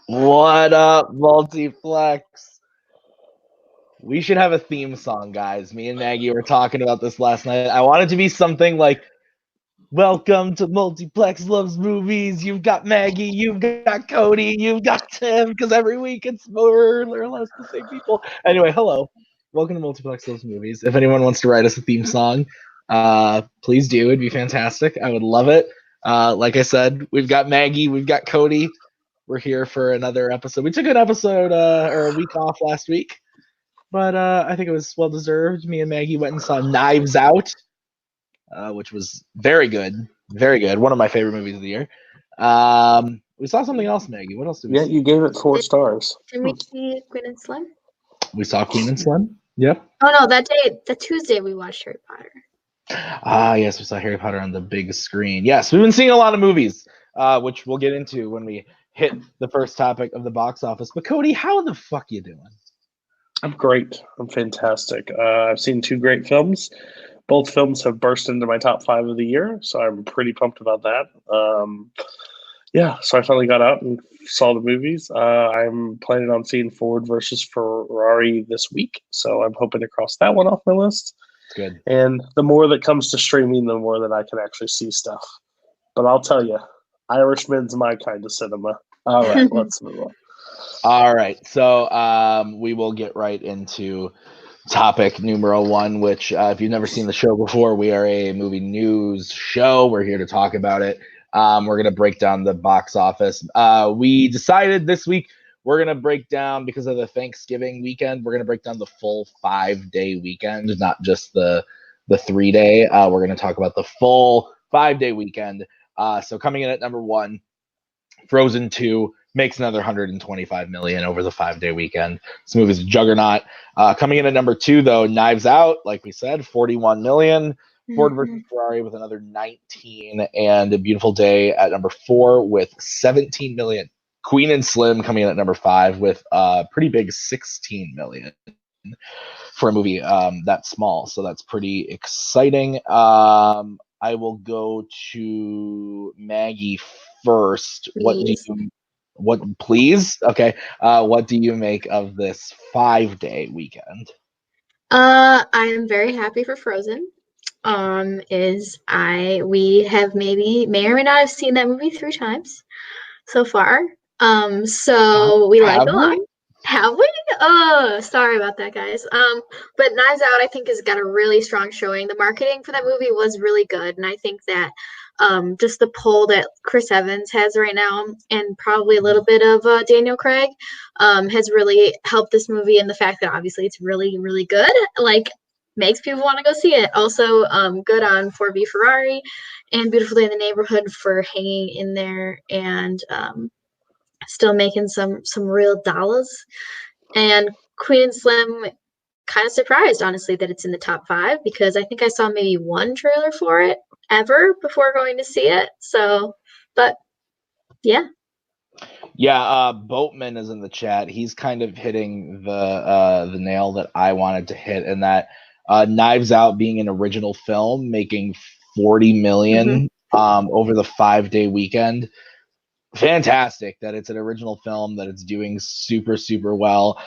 What up, Multiplex? We should have a theme song, guys. Me and Maggie were talking about this last night. I want it to be something like, welcome to Multiplex Loves Movies. You've got Maggie, you've got Cody, you've got Tim, because every week it's more or less the same people. Anyway, hello. Welcome to Multiplex Loves Movies. If anyone wants to write us a theme song, please do. It'd be fantastic. I would love it. Like I said, we've got Maggie, we've got Cody. We're here for another episode. We took an episode or a week off last week, but I think it was well deserved. Me and Maggie went and saw Knives Out, which was very good, very good. One of my favorite movies of the year. We saw something else, Maggie. What else did we see? You gave it 4 stars. Did we see Queen and Slim? We saw Queen and Slim. Yep. Oh no, the Tuesday we watched Harry Potter. Yes, we saw Harry Potter on the big screen. Yes, we've been seeing a lot of movies, which we'll get into when we hit the first topic of the box office. But Cody, how the fuck you doing? I'm great. I'm fantastic. I've seen 2 great films. Both films have burst into my top 5 of the year, so I'm pretty pumped about that. So I finally got out and saw the movies. I'm planning on seeing Ford versus Ferrari this week, so I'm hoping to cross that one off my list. Good. And the more that comes to streaming, the more that I can actually see stuff. But I'll tell you, Irishman's my kind of cinema. All right, let's move on. All right, so we will get right into topic numero 1, which if you've never seen the show before, we are a movie news show. We're here to talk about it. We're going to break down the box office. We decided this week we're going to break down, because of the Thanksgiving weekend, we're going to break down the full 5-day weekend, not just the 3-day. We're going to talk about the full 5-day weekend. So coming in at number 1, Frozen 2 makes another $125 million over the 5-day weekend. This movie's a juggernaut. Coming in at number 2, though, Knives Out, like we said, $41 million. Ford versus Ferrari with another 19, and A Beautiful Day at number 4 with $17 million. Queen and Slim coming in at number 5 with a pretty big $16 million for a movie that small. So that's pretty exciting. I will go to Maggie first. Please? Okay. What do you make of this 5-day weekend? I am very happy for Frozen. We have may or may not have seen that movie 3 times so far. So we like it a lot. Have we? Oh, sorry about that, guys. But Knives Out, I think, has got a really strong showing. The marketing for that movie was really good, and I think that just the pull that Chris Evans has right now, and probably a little bit of Daniel Craig, has really helped this movie. And the fact that obviously it's really, really good, makes people want to go see it. Also, good on Ford v Ferrari and Beautiful Day in the Neighborhood for hanging in there and still making some real dollars. And Queen and Slim, kind of surprised, honestly, that it's in the top 5, because I think I saw maybe 1 trailer for it ever before going to see it. So, but yeah. Yeah, Boatman is in the chat. He's kind of hitting the nail that I wanted to hit, and that Knives Out being an original film, making $40 million over the 5-day weekend. Fantastic that it's an original film, that it's doing super, super well.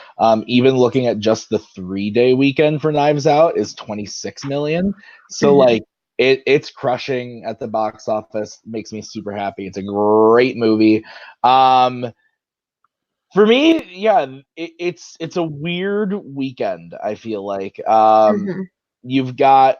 Even looking at just the 3-day weekend for Knives Out is $26 million. So it's crushing at the box office. Makes me super happy. It's a great movie. For me, yeah, it's a weird weekend, I feel like. You've got,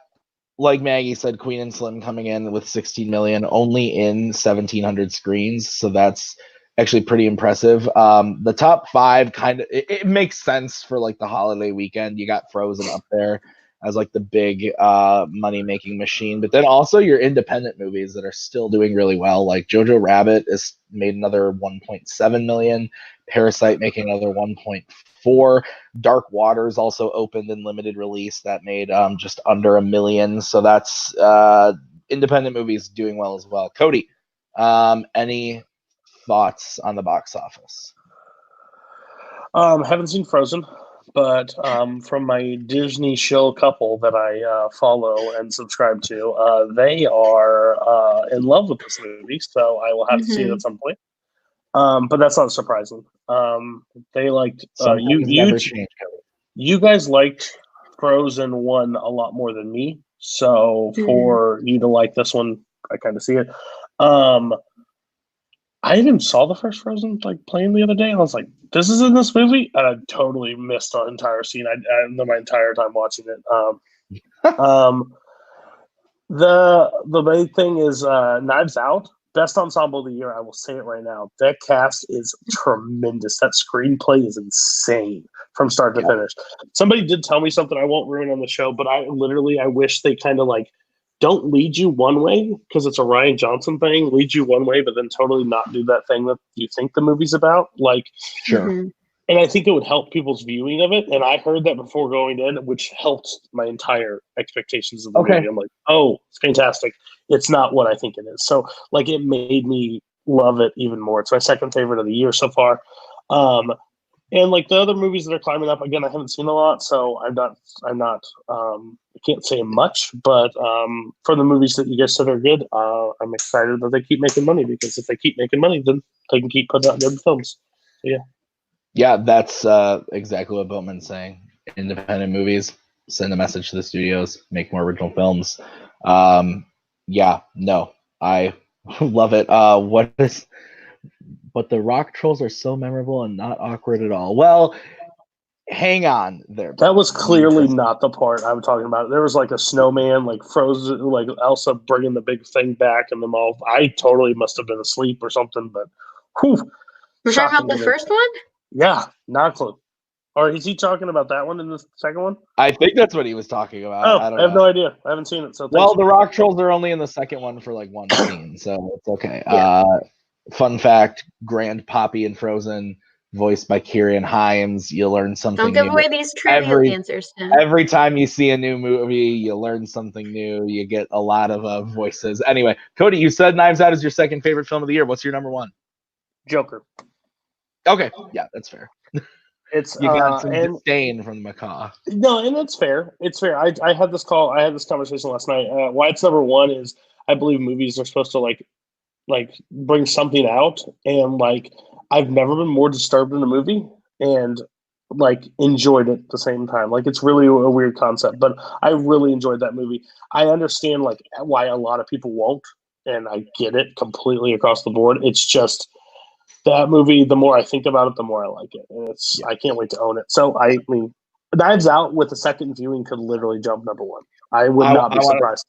like Maggie said, Queen and Slim coming in with $16 million, only in 1,700 screens, so that's actually pretty impressive. The top 5 kind of it makes sense for the holiday weekend. You got Frozen up there as the big money making machine, but then also your independent movies that are still doing really well, like Jojo Rabbit has made another 1.7 million, Parasite making another 1.4. Dark Waters also opened in limited release that made just under $1 million. So that's independent movies doing well as well. Cody, any thoughts on the box office? Haven't seen Frozen, but from my Disney show couple that I follow and subscribe to, they are in love with this movie, so I will have to see it at some point. But that's not surprising. They liked you guys liked Frozen 1 a lot more than me. So for you to like this one, I kind of see it. I even saw the first Frozen playing the other day. I was like, "This is in this movie," and I totally missed the entire scene. I my entire time watching it. The main thing is Knives Out, best ensemble of the year. I will say it right now. That cast is tremendous. That screenplay is insane from start to finish. Somebody did tell me something I won't ruin on the show, but I wish they kind of don't lead you one way because it's a Rian Johnson thing, lead you one way, but then totally not do that thing that you think the movie's about. Sure. And I think it would help people's viewing of it. And I heard that before going in, which helped my entire expectations of the movie. I'm like, oh, it's fantastic. It's not what I think it is. So it made me love it even more. It's my second favorite of the year so far. And the other movies that are climbing up, again, I haven't seen a lot, so I'm not I can't say much, but for the movies that you guys said are good, I'm excited that they keep making money, because if they keep making money, then they can keep putting out good films. So, yeah. Yeah, that's exactly what Boatman's saying. Independent movies, send a message to the studios, make more original films. I love it. But the rock trolls are so memorable and not awkward at all. Well, hang on there. That was clearly not the part I'm talking about. There was a snowman, frozen, Elsa bringing the big thing back, and them all. I totally must have been asleep or something, but whew. Was that about the first one? Yeah, not a clue. Or is he talking about that one in the second one? I think that's what he was talking about. Oh, I have no idea. I haven't seen it. So the rock trolls are only in the second one for one scene, so it's okay. Yeah. Fun fact: Grand Poppy in Frozen, voiced by Kieran Hines. You learn something. Don't give away these trivia answers, Tim. Every time you see a new movie, you learn something new. You get a lot of voices. Anyway, Cody, you said Knives Out is your second favorite film of the year. What's your number one? Joker. Okay, yeah, that's fair. It's you got some disdain from the macaw. No, and it's fair. It's fair. I had this conversation last night. Why it's number one is I believe movies are supposed to bring something out, and I've never been more disturbed in a movie and enjoyed it at the same time. It's really a weird concept, but I really enjoyed that movie. I understand why a lot of people won't, and I get it completely across the board. It's just that movie, the more I think about it, the more I like it. And I can't wait to own it. So I mean, Knives Out with a second viewing could literally jump number one. I would not be surprised.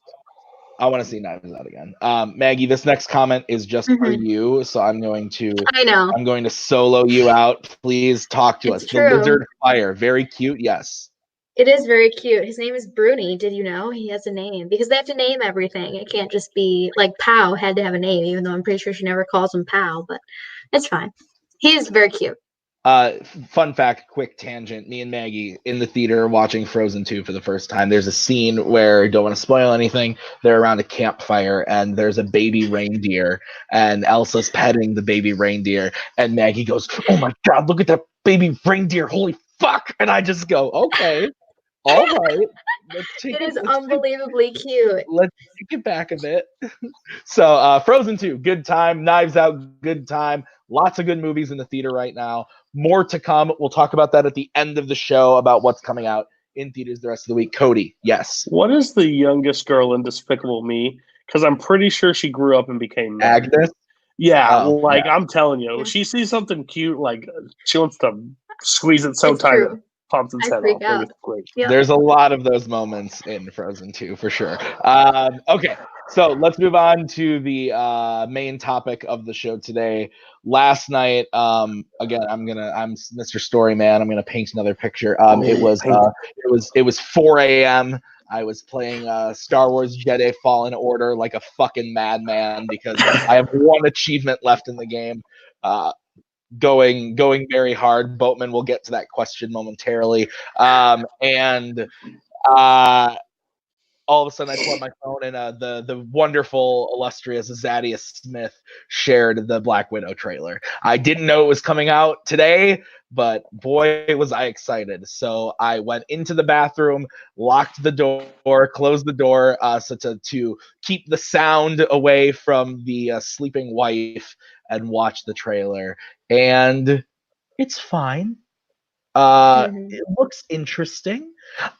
I want to see Knives Out again. Maggie, this next comment is just for you, so I'm going to solo you out. Please talk to us. True. The Lizard Fire, very cute. Yes. It is very cute. His name is Bruni. Did you know he has a name? Because they have to name everything. It can't just be Pow had to have a name, even though I'm pretty sure she never calls him Pow, but it's fine. He is very cute. Fun fact, quick tangent. Me and Maggie in the theater watching Frozen 2 for the first time. There's a scene where, don't want to spoil anything, they're around a campfire and there's a baby reindeer and Elsa's petting the baby reindeer and Maggie goes, "Oh my God, look at that baby reindeer. Holy fuck." And I just go, okay, all right. It is unbelievably cute. Let's take it back a bit. So Frozen 2, good time. Knives Out, good time. Lots of good movies in the theater right now. More to come. We'll talk about that at the end of the show about what's coming out in theaters the rest of the week. Cody, yes. What is the youngest girl in Despicable Me? Because I'm pretty sure she grew up and became Agnes. Yeah, I'm telling you, she sees something cute, she wants to squeeze it so tight. Pops its head off. Great. Yeah. There's a lot of those moments in Frozen 2 for sure. Okay, so let's move on to the main topic of the show today. Last night, again, I'm Mr. Storyman. I'm gonna paint another picture. It was 4 a.m. I was playing Star Wars Jedi Fallen Order like a fucking madman because I have one achievement left in the game. Going very hard. Boatman will get to that question momentarily. And all of a sudden I pull up my phone and the wonderful, illustrious Zaddius Smith shared the Black Widow trailer. I didn't know it was coming out today, but boy, was I excited. So I went into the bathroom, locked the door, closed the door so to keep the sound away from the sleeping wife. and watched the trailer, and it's fine. It looks interesting.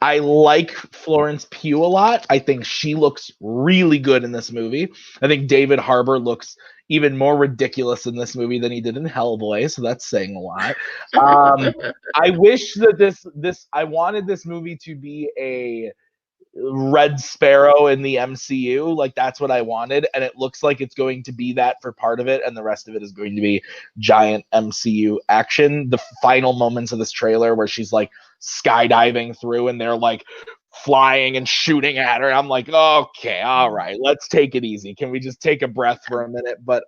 I like Florence Pugh a lot. I think she looks really good in this movie. I think David Harbour looks even more ridiculous in this movie than he did in Hellboy, so that's saying a lot. I wish that I wanted this movie to be a Red Sparrow in the MCU. Like, that's what I wanted, and it looks like it's going to be that for part of it, and the rest of it is going to be giant MCU action. The final moments of this trailer where she's like skydiving through and they're like flying and shooting at her, I'm like, okay, all right, let's take it easy. Can we just take a breath for a minute? But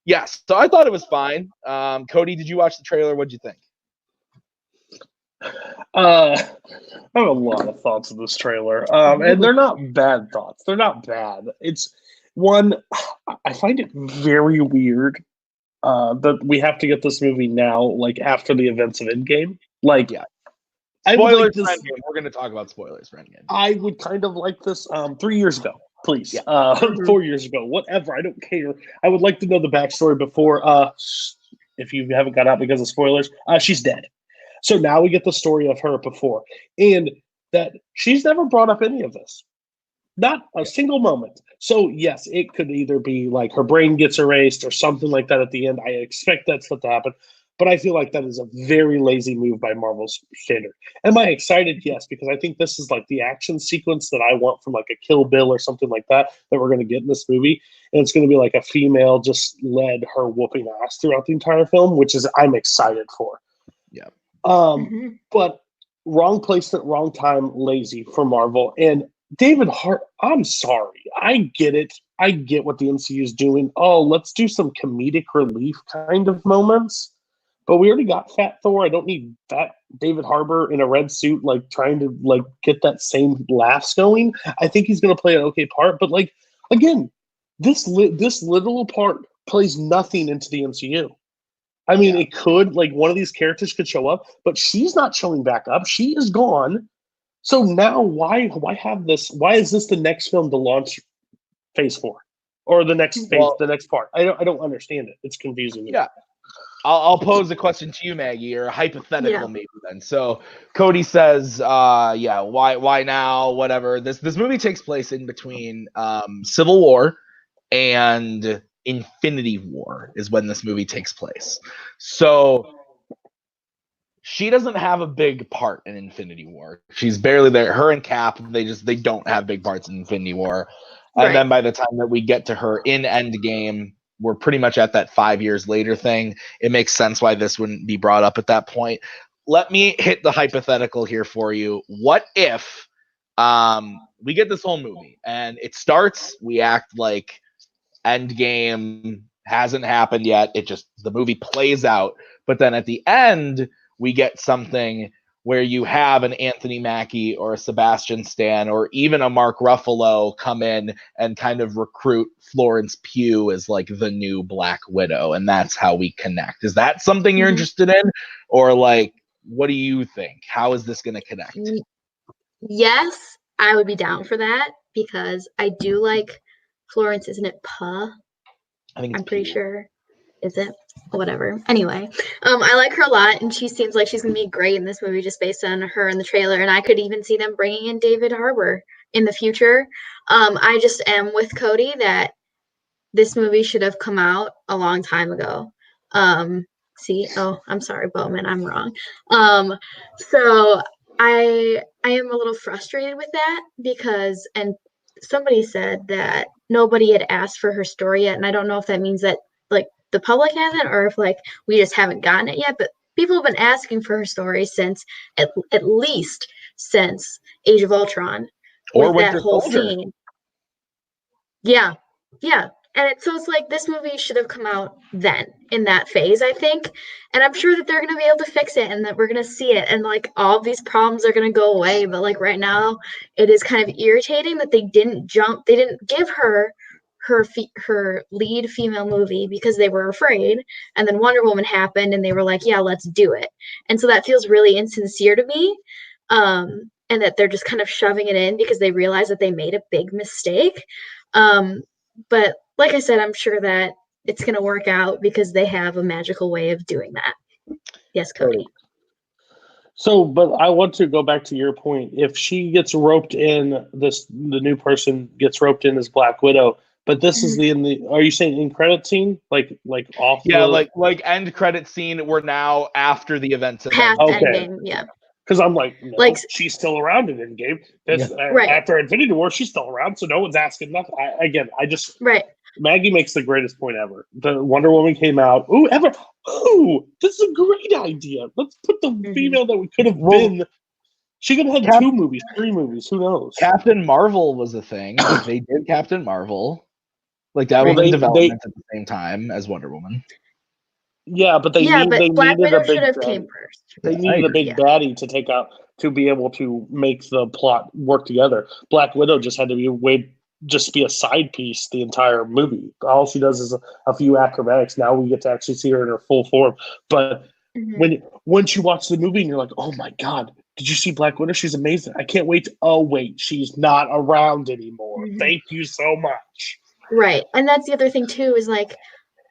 yes, so I thought it was fine. Cody, did you watch the trailer? What'd you think? I have a lot of thoughts of this trailer, and they're not bad thoughts. They're not bad. It's one, I find it very weird that we have to get this movie now, like after the events of Endgame. Like, yeah. Spoilers for Endgame. We're going to talk about spoilers for Endgame. I would kind of like this 3 years ago, please. Yeah. 4 years ago, whatever. I don't care. I would like to know the backstory before. If you haven't got out because of spoilers, she's dead. So now we get the story of her before, and that she's never brought up any of this. Not a single moment. So yes, it could either be like her brain gets erased or something like that at the end. I expect that stuff to happen. But I feel like that is a very lazy move by Marvel's standard. Am I excited? Yes, because I think this is like the action sequence that I want from like a Kill Bill or something like that we're going to get in this movie. And it's going to be like a female just led her whooping ass throughout the entire film, which is I'm excited for. Yeah. But wrong placement, wrong time, lazy for Marvel. And David Hart, I'm sorry. I get it. I get what the MCU is doing. Oh, let's do some comedic relief kind of moments. But we already got Fat Thor. I don't need Fat David Harbour in a red suit, like trying to like get that same laughs going. I think he's going to play an okay part. But like, again, this little part plays nothing into the MCU. I mean, It could, like, one of these characters could show up, but she's not showing back up. She is gone. So now why have this? Why is this the next film to launch Phase 4? Or the next phase, the next part? I don't understand it. It's confusing me. Yeah. I'll pose a question to you, Maggie, or a hypothetical maybe then. So Cody says, why now? Whatever. This movie takes place in between Civil War and Infinity War is when this movie takes place. So she doesn't have a big part in Infinity War. She's barely there. Her and Cap, they don't have big parts in Infinity War. And then by the time that we get to her in Endgame, we're pretty much at that 5 years later thing. It makes sense why this wouldn't be brought up at that point. Let me hit the hypothetical here for you. What if we get this whole movie and it starts, we act like Endgame hasn't happened yet. The movie plays out. But then at the end, we get something where you have an Anthony Mackie or a Sebastian Stan or even a Mark Ruffalo come in and kind of recruit Florence Pugh as like the new Black Widow. And that's how we connect. Is that something you're interested in? Or like, what do you think? How is this going to connect? Yes, I would be down for that because I do like Florence. Isn't it Puh? I'm pretty sure. Is it? Whatever. Anyway, I like her a lot, and she seems like she's going to be great in this movie just based on her in the trailer, and I could even see them bringing in David Harbour in the future. I just am with Cody that this movie should have come out a long time ago. I'm sorry, Boatman, I'm wrong. So I am a little frustrated with that because, and somebody said that nobody had asked for her story yet, and I don't know if that means that like the public hasn't or if like we just haven't gotten it yet, but people have been asking for her story since at least since Age of Ultron or with that whole Soldier. scene. Yeah. And so it's like this movie should have come out then in that phase, I think. And I'm sure that they're going to be able to fix it and that we're going to see it. And like all of these problems are going to go away. But like right now, it is kind of irritating that they didn't give her lead female movie because they were afraid. And then Wonder Woman happened and they were like, yeah, let's do it. And so that feels really insincere to me. And that they're just kind of shoving it in because they realize that they made a big mistake. But like I said, I'm sure that it's gonna work out because they have a magical way of doing that. Yes, Cody. So, but I want to go back to your point. If she gets roped in, the new person gets roped in as Black Widow, but this is are you saying in credit scene, like off? Yeah, like end credit scene. We're now after the events of past Endgame. Yeah. Because I'm like, no, she's still around in Endgame. That's after Infinity War, she's still around, so no one's asking nothing. Maggie makes the greatest point ever. The Wonder Woman came out. This is a great idea. Let's put the female that we could have been. She could have had 2 movies, 3 movies. Who knows? Captain Marvel was a thing. Like, they did Captain Marvel. Like, that was in development at the same time as Wonder Woman. Yeah, but they Black Widow should have came first. They needed a big baddie to take out to be able to make the plot work together. Black Widow just had to be a side piece the entire movie. All she does is a few acrobatics. Now we get to actually see her in her full form. But once you watch the movie and you're like, oh my God, did you see Black Widow? She's amazing. I can't wait. Oh, wait, she's not around anymore. Thank you so much. Right. And that's the other thing too, is like,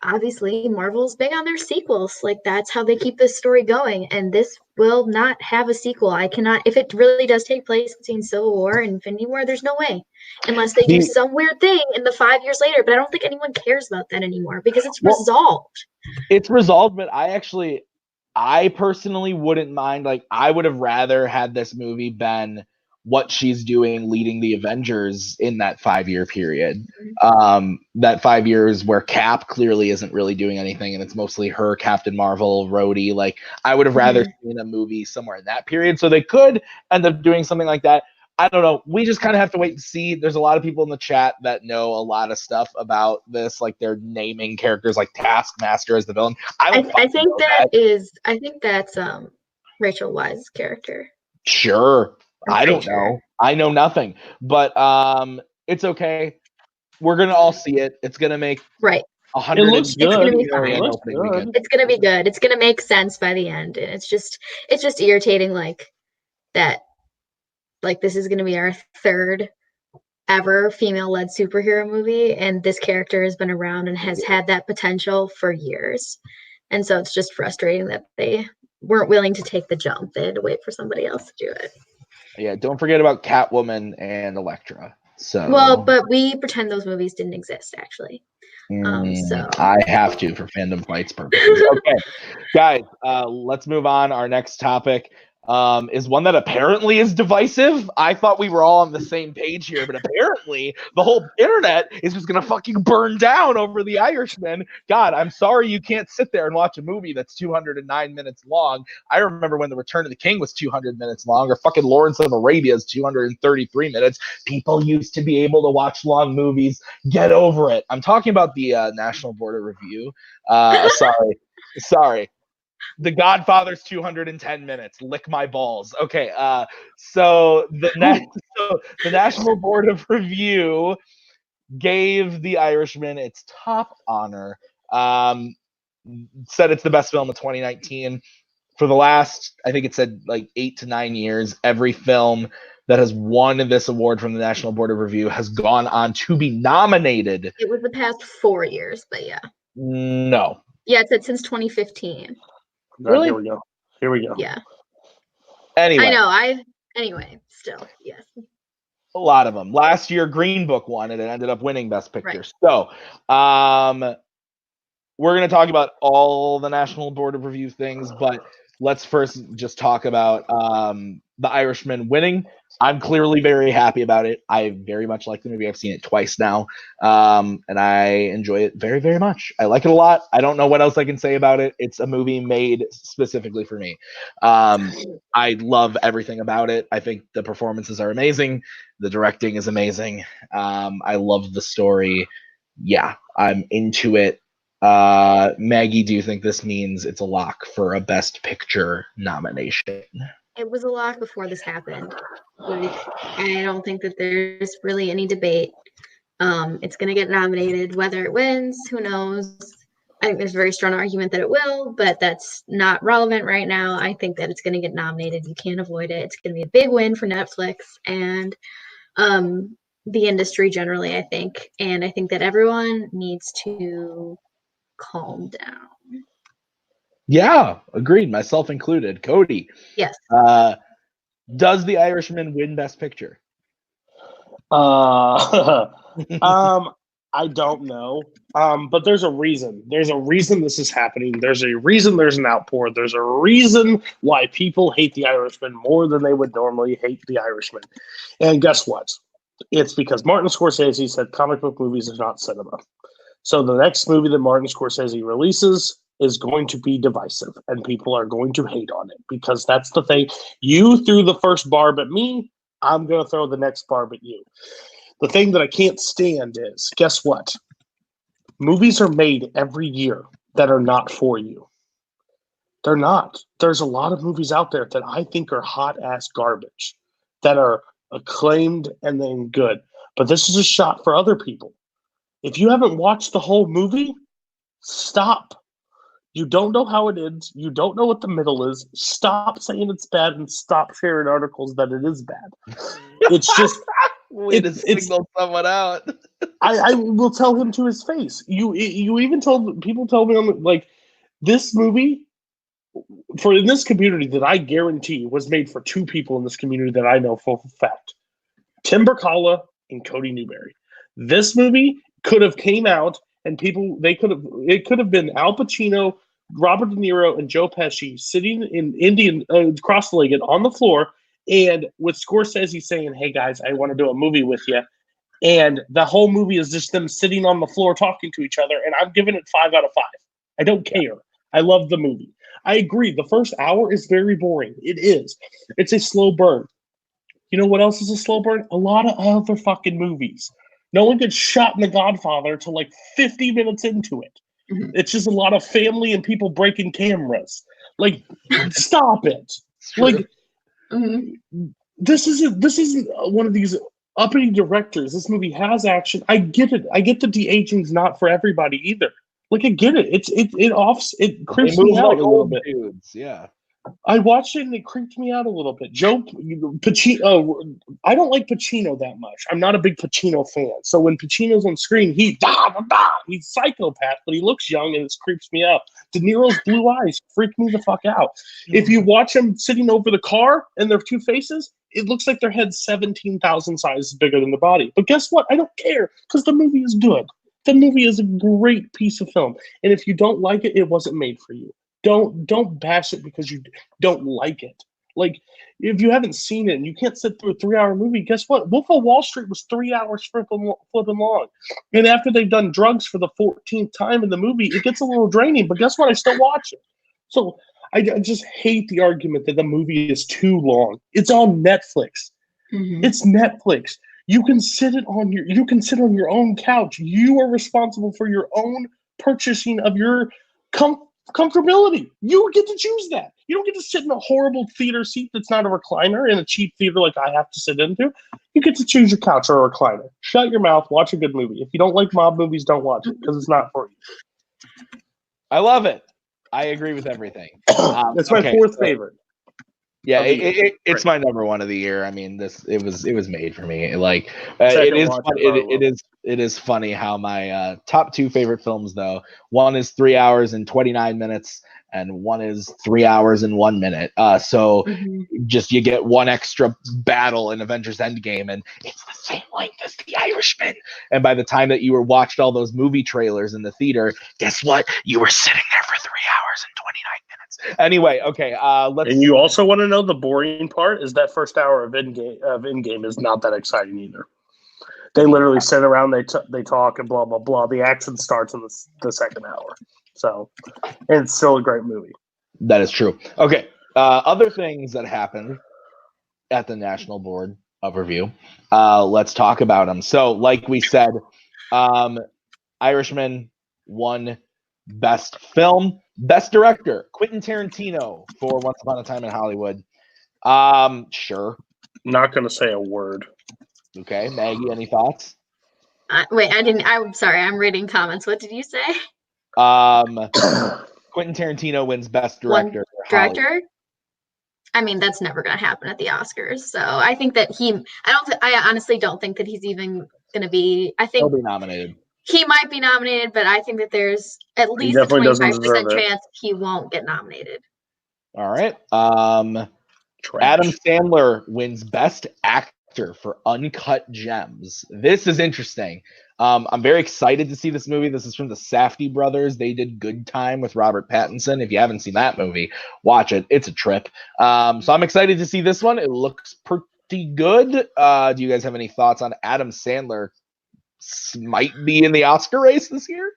obviously Marvel's big on their sequels. Like, that's how they keep this story going. And this will not have a sequel. If it really does take place between Civil War and Infinity War, there's no way. Unless they do some weird thing in the 5 years later. But I don't think anyone cares about that anymore because it's resolved. It's resolved, but I personally wouldn't mind. Like, I would have rather had this movie been what she's doing leading the Avengers in that 5-year period. That 5 years where Cap clearly isn't really doing anything and it's mostly her, Captain Marvel, Rhodey. Like, I would have rather seen a movie somewhere in that period. So they could end up doing something like that. I don't know. We just kind of have to wait and see. There's a lot of people in the chat that know a lot of stuff about this. Like, they're naming characters like Taskmaster as the villain. I think that's Rachel Weisz's character. Sure. I don't know. I know nothing. But it's okay. We're gonna all see it. It's gonna make 100. It looks good. It's gonna be fine. It's gonna be good. It's gonna make sense by the end. And it's just irritating, like that. Like, this is gonna be our 3rd ever female-led superhero movie, and this character has been around and has had that potential for years. And so it's just frustrating that they weren't willing to take the jump. They had to wait for somebody else to do it. Yeah, don't forget about Catwoman and Elektra. So but we pretend those movies didn't exist, actually. So I have to for Fandom Flight's purposes. Okay, guys, let's move on. Our next topic is one that apparently is divisive. I thought we were all on the same page here, but apparently the whole internet is just gonna fucking burn down over The Irishman. God, I'm sorry you can't sit there and watch a movie that's 209 minutes long. I remember when The Return of the King was 200 minutes long, or fucking Lawrence of Arabia is 233 minutes. People used to be able to watch long movies. Get over it. I'm talking about the National Board of Review. Sorry. The Godfather's 210 minutes. Lick my balls. Okay, so the National Board of Review gave The Irishman its top honor. Said it's the best film of 2019. For the last, I think it said like 8 to 9 years, every film that has won this award from the National Board of Review has gone on to be nominated. It was the past 4 years, but yeah. No. Yeah, it said since 2015. Really? Here we go. Yeah. Anyway. I know. Anyway, still, yes. A lot of them. Last year, Green Book won, and it ended up winning Best Picture. Right. So, we're going to talk about all the National Board of Review things, but let's first just talk about The Irishman winning. I'm clearly very happy about it. I very much like the movie. I've seen it twice now, and I enjoy it very, very much. I like it a lot. I don't know what else I can say about it. It's a movie made specifically for me. I love everything about it. I think the performances are amazing. The directing is amazing. I love the story. Yeah, I'm into it. Maggie, do you think this means it's a lock for a Best Picture nomination? It was a lock before this happened. I don't think that there's really any debate. It's going to get nominated. Whether it wins, who knows? I think there's a very strong argument that it will, but that's not relevant right now. I think that it's going to get nominated. You can't avoid it. It's going to be a big win for Netflix and the industry generally, I think. And I think that everyone needs to calm down. Yeah, agreed. Myself included. Cody. Yes. Does The Irishman win Best Picture? I don't know. But there's a reason. There's a reason this is happening. There's a reason there's an outpour. There's a reason why people hate The Irishman more than they would normally hate The Irishman. And guess what? It's because Martin Scorsese said comic book movies are not cinema. So the next movie that Martin Scorsese releases is going to be divisive, and people are going to hate on it because that's the thing. You threw the first barb at me, I'm going to throw the next barb at you. The thing that I can't stand is, guess what? Movies are made every year that are not for you. They're not. There's a lot of movies out there that I think are hot-ass garbage, that are acclaimed and then good. But this is a shot for other people. If you haven't watched the whole movie, stop. You don't know how it ends. You don't know what the middle is. Stop saying it's bad and stop sharing articles that it is bad. It's just... Way to signal someone out. I will tell him to his face. You even told people told me like this movie for in this community that I guarantee was made for two people in this community that I know for a fact. Tim Brzakala and Cody Newberry. This movie could have came out and it could have been Al Pacino, Robert De Niro, and Joe Pesci sitting in Indian cross-legged on the floor. And with Scorsese saying, hey, guys, I want to do a movie with you. And the whole movie is just them sitting on the floor talking to each other. And I'm giving it 5 out of 5. I don't care. I love the movie. I agree. The first hour is very boring. It is. It's a slow burn. You know what else is a slow burn? A lot of other fucking movies. No one gets shot in The Godfather till like 50 minutes into it. Mm-hmm. It's just a lot of family and people breaking cameras. Like, stop it. Like, mm-hmm. This isn't one of these uppity directors. This movie has action. I get it. I get the de-aging's not for everybody either. Like I get it. It creeps me out a little bit. Dudes. Yeah. I watched it and it creeped me out a little bit. Joe Pacino. I don't like Pacino that much. I'm not a big Pacino fan. So when Pacino's on screen, he's psychopath, but he looks young and it creeps me out. De Niro's blue eyes freak me the fuck out. If you watch him sitting over the car and their two faces, it looks like their head's 17,000 sizes bigger than the body. But guess what? I don't care because the movie is good. The movie is a great piece of film. And if you don't like it, it wasn't made for you. Don't bash it because you don't like it. Like, if you haven't seen it and you can't sit through a 3-hour movie, guess what? Wolf of Wall Street was 3 hours flipping long. And after they've done drugs for the 14th time in the movie, it gets a little draining. But guess what? I still watch it. So I just hate the argument that the movie is too long. It's on Netflix. Mm-hmm. It's Netflix. You can sit on your own couch. You are responsible for your own purchasing of your comfortability. You get to choose that. You don't get to sit in a horrible theater seat that's not a recliner in a cheap theater like I have to sit into. You get to choose your couch or a recliner. Shut your mouth. Watch a good movie. If you don't like mob movies, don't watch it because it's not for you. I love it. I agree with everything. It's my fourth favorite. Yeah, it's my number one of the year. I mean, it was made for me. Like it is funny how my top two favorite films though. One is 3 hours and 29 minutes, and one is 3 hours and 1 minute. So just you get one extra battle in Avengers Endgame, and it's the same length as The Irishman. And by the time that you watched all those movie trailers in the theater, guess what? You were sitting there for 3 hours and 29 minutes. Anyway, okay. And you also want to know the boring part is that first hour of Endgame is not that exciting either. They literally sit around, they talk, and blah blah blah. The action starts in the second hour. So, and it's still a great movie. That is true. Okay. Other things that happened at the National Board of Review. Let's talk about them. So, like we said, Irishman won Best Film. Best Director, Quentin Tarantino for Once Upon a Time in Hollywood. Sure. Not going to say a word. Okay. Maggie, any thoughts? Wait, I didn't. I'm sorry. I'm reading comments. What did you say? Quentin Tarantino wins Best Director. Director? I mean, that's never going to happen at the Oscars. So I think that I honestly don't think that he's even going to be. I think he'll be nominated. he might be nominated, but I think that there's at least a 25% chance he won't get nominated. All right. Adam Sandler wins Best Actor for Uncut Gems. This is interesting. I'm very excited to see this movie. This is from the Safdie brothers. They did Good Time with Robert Pattinson. If you haven't seen that movie, watch it. It's a trip. So I'm excited to see this one. It looks pretty good. Do you guys have any thoughts on Adam Sandler might be in the Oscar race this year?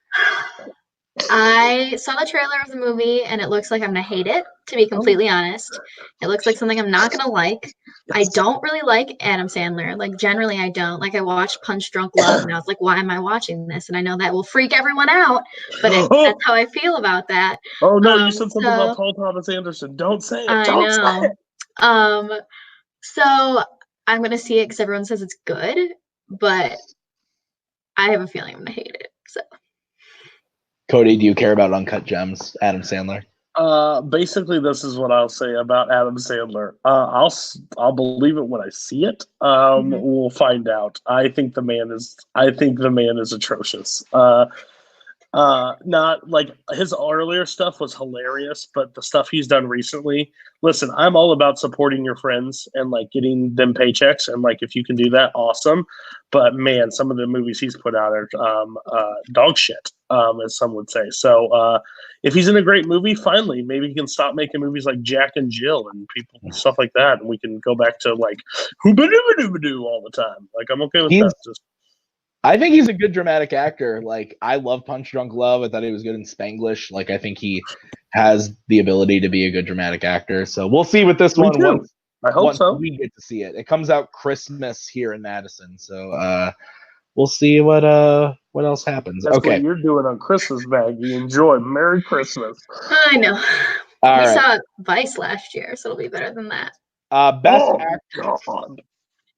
I saw the trailer of the movie, and it looks like I'm going to hate it, to be completely honest. It looks like something I'm not going to like. I don't really like Adam Sandler. Like, generally, I don't. Like, I watched Punch Drunk Love, and I was like, why am I watching this? And I know that will freak everyone out, but that's how I feel about that. Oh, no, you said something about Paul Thomas Anderson. Don't say it. Don't say it. So I'm going to see it because everyone says it's good, but I have a feeling I'm going to hate it, so. Cody, do you care about Uncut Gems, Adam Sandler? Basically, this is what I'll say about Adam Sandler. I'll believe it when I see it. We'll find out. I think the man is atrocious. Not like his earlier stuff was hilarious, but the stuff he's done recently. Listen, I'm all about supporting your friends and like getting them paychecks, and like if you can do that, awesome. But man, some of the movies he's put out are dog shit, as some would say. So if he's in a great movie, finally, maybe he can stop making movies like Jack and Jill and stuff like that, and we can go back to like hoo-ba-doo-ba-doo-ba-doo all the time. Like I'm okay with that. I think he's a good dramatic actor. Like, I love Punch Drunk Love. I thought he was good in Spanglish. Like, I think he has the ability to be a good dramatic actor. So we'll see with this one. I hope so. We get to see it. It comes out Christmas here in Madison. So we'll see what else happens. That's what you're doing on Christmas, Maggie. Enjoy. Merry Christmas. I know. We saw Vice last year, so it'll be better than that.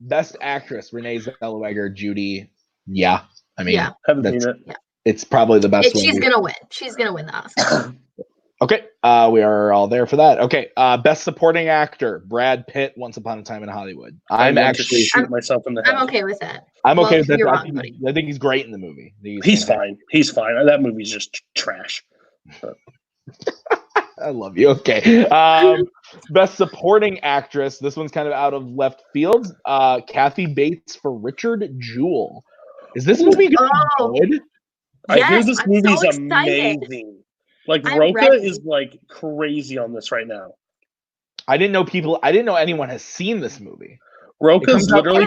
Best actress, Renee Zellweger, Judy. Yeah, I mean, haven't seen it. Yeah. It's probably the best one. She's gonna win. She's gonna win the Oscar. Okay, we are all there for that. Okay, best supporting actor, Brad Pitt, Once Upon a Time in Hollywood. I'm actually shoot myself in the head. I'm okay with that. I'm okay with that. I think he's great in the movie. He's fine. He's fine. That movie's just trash. I love you. Okay. Best supporting actress. This one's kind of out of left field. Kathy Bates for Richard Jewell. Is this movie good? I hear this movie's amazing. Like Roka is like crazy on this right now. I didn't know anyone has seen this movie. Roka's literally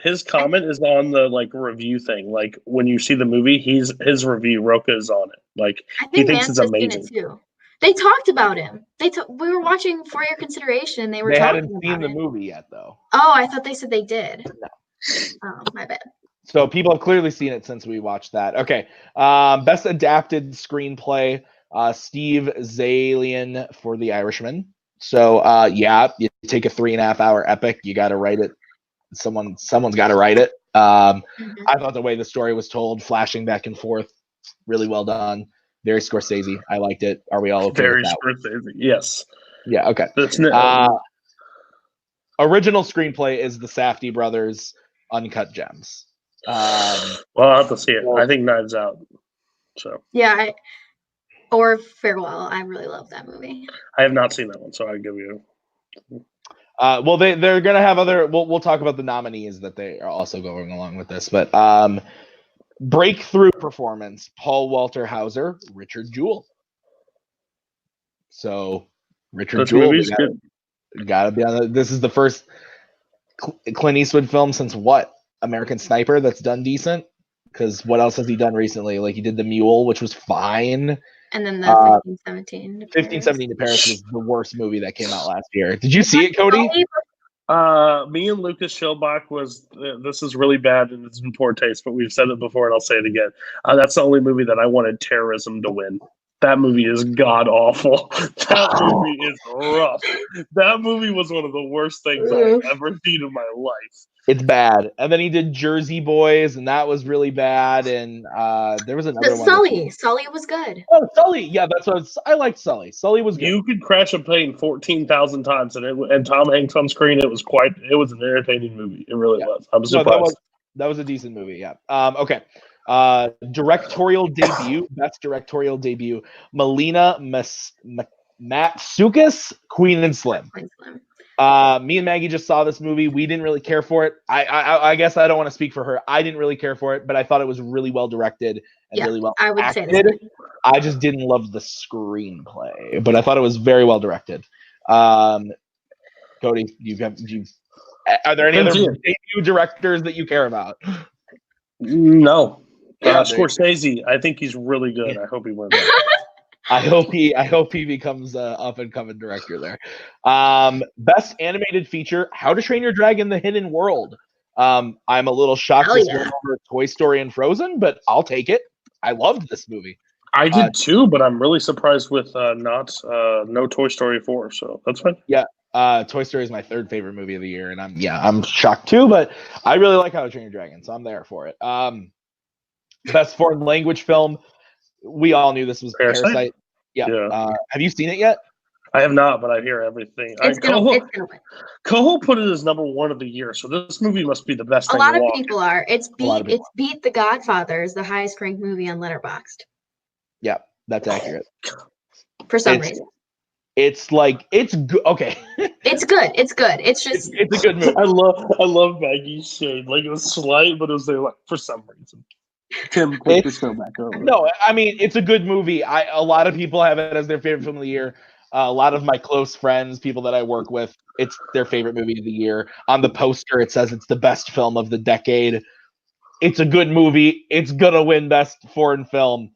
his comment is on the like review thing. Like when you see the movie, his review, Roka is on it. Like he thinks it's amazing. Seen it too. They talked about him. We were watching For Your Consideration. They hadn't seen the movie yet, though. Oh, I thought they said they did. No. Oh, my bad. So people have clearly seen it since we watched that. Okay. Best adapted screenplay, Steve Zalian for The Irishman. So you take a 3.5-hour epic, you got to write it. Someone's got to write it. I thought the way the story was told, flashing back and forth, really well done. Very Scorsese. I liked it. Are we all okay with that? Very Scorsese. Yes. Yeah. Okay. Original screenplay is the Safdie brothers, Uncut Gems. Well, I'll have to see it. I think Knives Out. So. Yeah. Or Farewell. I really love that movie. I have not seen that one, so I'll give you. Well, they're gonna have other. We'll talk about the nominees that they are also going along with this, but breakthrough performance: Paul Walter Hauser, Richard Jewell. So Richard Jewell gotta be on. This is the first Clint Eastwood film since what? American Sniper that's done decent. Because what else has he done recently? Like he did The Mule, which was fine. And then the 1517 to Paris. 1517 to Paris was the worst movie that came out last year. Did you see it, Cody? Me and Lucas Schilbach was. This is really bad and it's in poor taste, but we've said it before and I'll say it again. That's the only movie that I wanted terrorism to win. That movie is god awful. That movie is rough. That movie was one of the worst things I've ever seen in my life. It's bad. And then he did Jersey Boys, and that was really bad. And there was another one. Sully was good. Oh, Sully. Yeah, that's what I liked. Sully was good. You could crash a plane 14,000 times, and Tom Hanks on screen. It was an entertaining movie. It really was. I was surprised. That was a decent movie. Yeah. Okay. Directorial debut, best directorial debut, Melina Matsoukas, Queen and Slim. Me and Maggie just saw this movie. We didn't really care for it. I guess I don't want to speak for her. I didn't really care for it, but I thought it was really well directed and really well acted. I just didn't love the screenplay, but I thought it was very well directed. Cody, are there any other debut directors that you care about? No. Scorsese, I think he's really good. I hope he wins. I hope he becomes an up and coming director there. Best animated feature: How to Train Your Dragon: The Hidden World. I'm a little shocked this went over Toy Story and Frozen, but I'll take it. I loved this movie. I did too, but I'm really surprised with no Toy Story 4. So that's fine. Yeah. Toy Story is my third favorite movie of the year, and I'm shocked too, but I really like How to Train Your Dragon, so I'm there for it. Best foreign language film. We all knew this was Parasite. Yeah. Have you seen it yet? I have not, but I hear everything. Koho put it as number 1 of the year, so this movie must be the best. A lot of people are. It's beat The Godfather as the highest ranked movie on Letterboxd. Yeah, that's accurate. For some reason. It's good. Okay. It's good. It's good. It's just it's a good movie. I love Maggie's shade. Like, it was slight, but it was there for some reason. Tim, take the show back over. No, I mean, it's a good movie. A lot of people have it as their favorite film of the year. A lot of my close friends, people that I work with, it's their favorite movie of the year. On the poster, it says it's the best film of the decade. It's a good movie. It's gonna win best foreign film.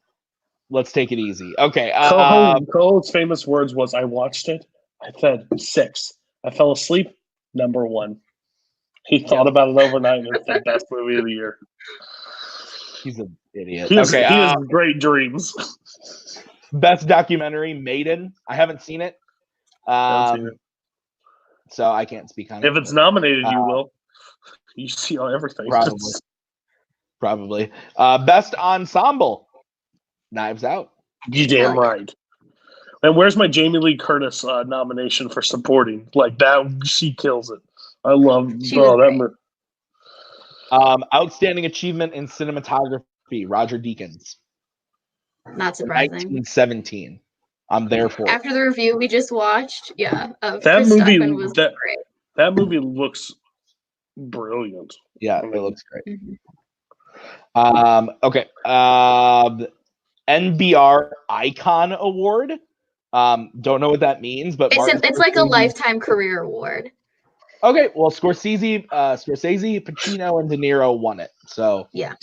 Let's take it easy. Okay. Koho's famous words was, "I watched it. I said 6. I fell asleep. Number 1." He thought about it overnight, and it's the best movie of the year. He's an idiot. He has great dreams. Best documentary, Maiden. I haven't seen it. So I can't speak on it. If it's nominated, you will. You see everything. Probably. Best ensemble, Knives Out. You damn right. And where's my Jamie Lee Curtis nomination for supporting? Like that, she kills it. I love that movie. Outstanding achievement in cinematography, Roger Deakins. Not surprising. 1917. I'm there for it. After the review we just watched, that movie was great. That movie looks brilliant. Yeah, it looks great. Mm-hmm. Okay. NBR Icon Award. Don't know what that means, but it's like a lifetime career award. Okay, well, Scorsese, Pacino, and De Niro won it. So yeah,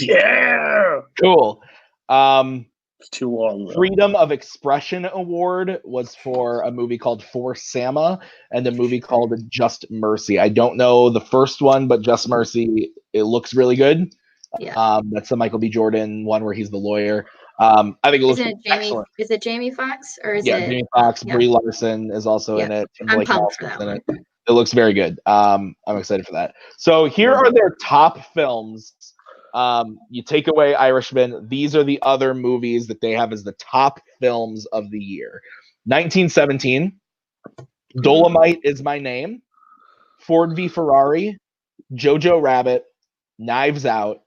cool. It's too long, though. Freedom of Expression Award was for a movie called For Sama and a movie called Just Mercy. I don't know the first one, but Just Mercy, it looks really good. Yeah. That's the Michael B. Jordan one where he's the lawyer. I think it looks excellent. Is it Jamie Foxx or is it? Jamie Foxx. Brie Larson is also in it. I'm pumped for that one. It looks very good. I'm excited for that. So here are their top films. You take away Irishman. These are the other movies that they have as the top films of the year. 1917, Dolomite Is My Name, Ford v Ferrari, Jojo Rabbit, Knives Out,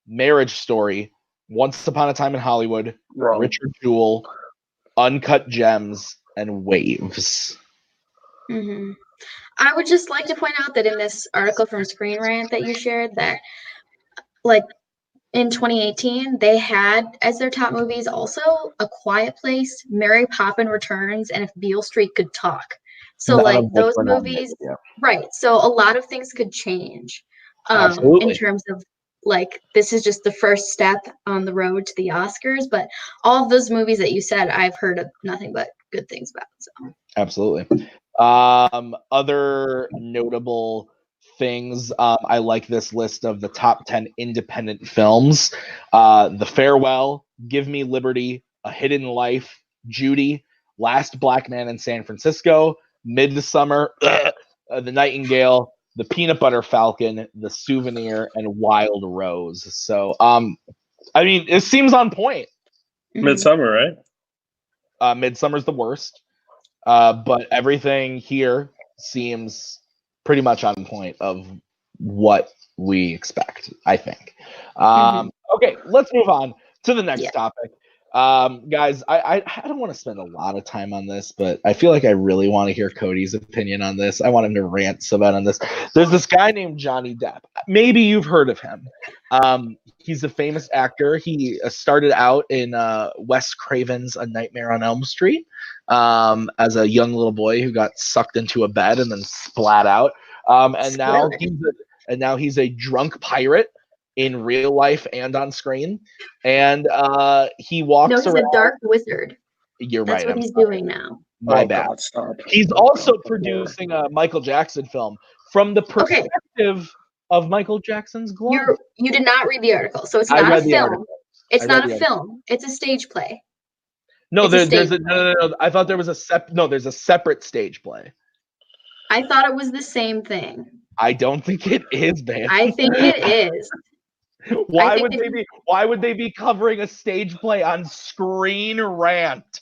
Marriage Story, Once Upon a Time in Hollywood, Richard Jewell, Uncut Gems, and Waves. Mm-hmm. I would just like to point out that in this article from Screen Rant that you shared, that like in 2018, they had as their top movies also A Quiet Place, Mary Poppins Returns, and If Beale Street Could Talk. So like those movies, right? So a lot of things could change in terms of like this is just the first step on the road to the Oscars. But all of those movies that you said, I've heard of nothing but good things about. So absolutely. Other notable things, I like this list of the top 10 independent films. The Farewell, Give Me Liberty, A Hidden Life, Judy, Last Black Man in San Francisco, Midsummer, The Nightingale, The Peanut Butter Falcon, The Souvenir, and Wild Rose. So, I mean, it seems on point. Midsummer, right? Midsummer's the worst. But everything here seems pretty much on point of what we expect, I think. Okay, let's move on to the next topic. Guys, I don't want to spend a lot of time on this, but I feel like I really want to hear Cody's opinion on this. I want him to rant so bad on this. There's this guy named Johnny Depp. Maybe you've heard of him. He's a famous actor. He started out in Wes Craven's A Nightmare on Elm Street as a young little boy who got sucked into a bed and then splat out. And now he's a drunk pirate in real life and on screen, and he walks around. No, he's a dark wizard. You're That's right. what he's doing now. My bad. God, stop. He's also producing a Michael Jackson film from the perspective of Michael Jackson's glove. You did not read the article, so it's not a film. It's not a film. It's a stage play. No, there's no. I thought there was there's a separate stage play. I thought it was the same thing. I don't think it is, man. I think it is. Why would they be covering a stage play on Screen Rant?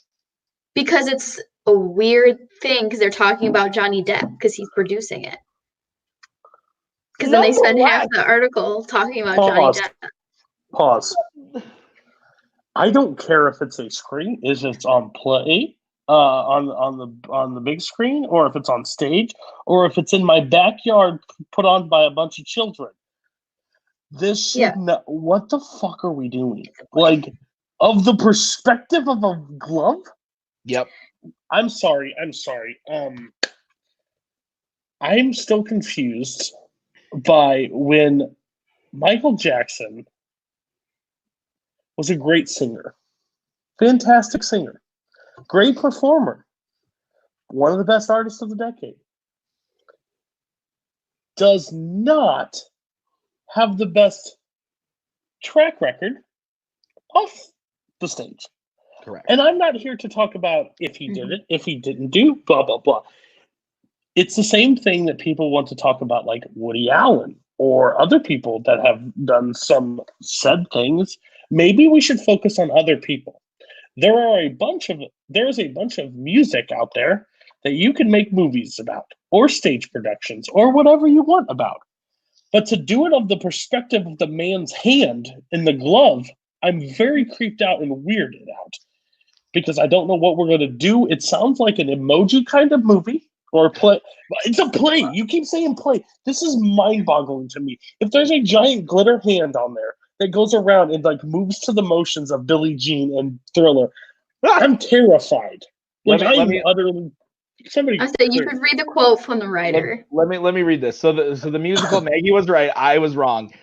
Because it's a weird thing, because they're talking about Johnny Depp because he's producing it. Because then they spend half the article talking about Johnny Depp. Pause. I don't care if it's a screen, if it's on play, on the big screen, or if it's on stage, or if it's in my backyard put on by a bunch of children. This should not, what the fuck are we doing? Like, of the perspective of a glove? Yep. I'm sorry. I'm still confused by when Michael Jackson was a great singer. Fantastic singer. Great performer. One of the best artists of the decade. Does not have the best track record off the stage. Correct. And I'm not here to talk about if he did it, if he didn't do, blah, blah, blah. It's the same thing that people want to talk about, like Woody Allen or other people that have done some said things. Maybe we should focus on other people. There's a bunch of music out there that you can make movies about, or stage productions, or whatever you want about. But to do it of the perspective of the man's hand in the glove, I'm very creeped out and weirded out. Because I don't know what we're going to do. It sounds like an emoji kind of movie or play. It's a play. You keep saying play. This is mind-boggling to me. If there's a giant glitter hand on there that goes around and like moves to the motions of Billie Jean and Thriller, I'm terrified. Utterly. Somebody. I said you could read the quote from the writer. Let me read this. So the musical, Maggie was right. I was wrong.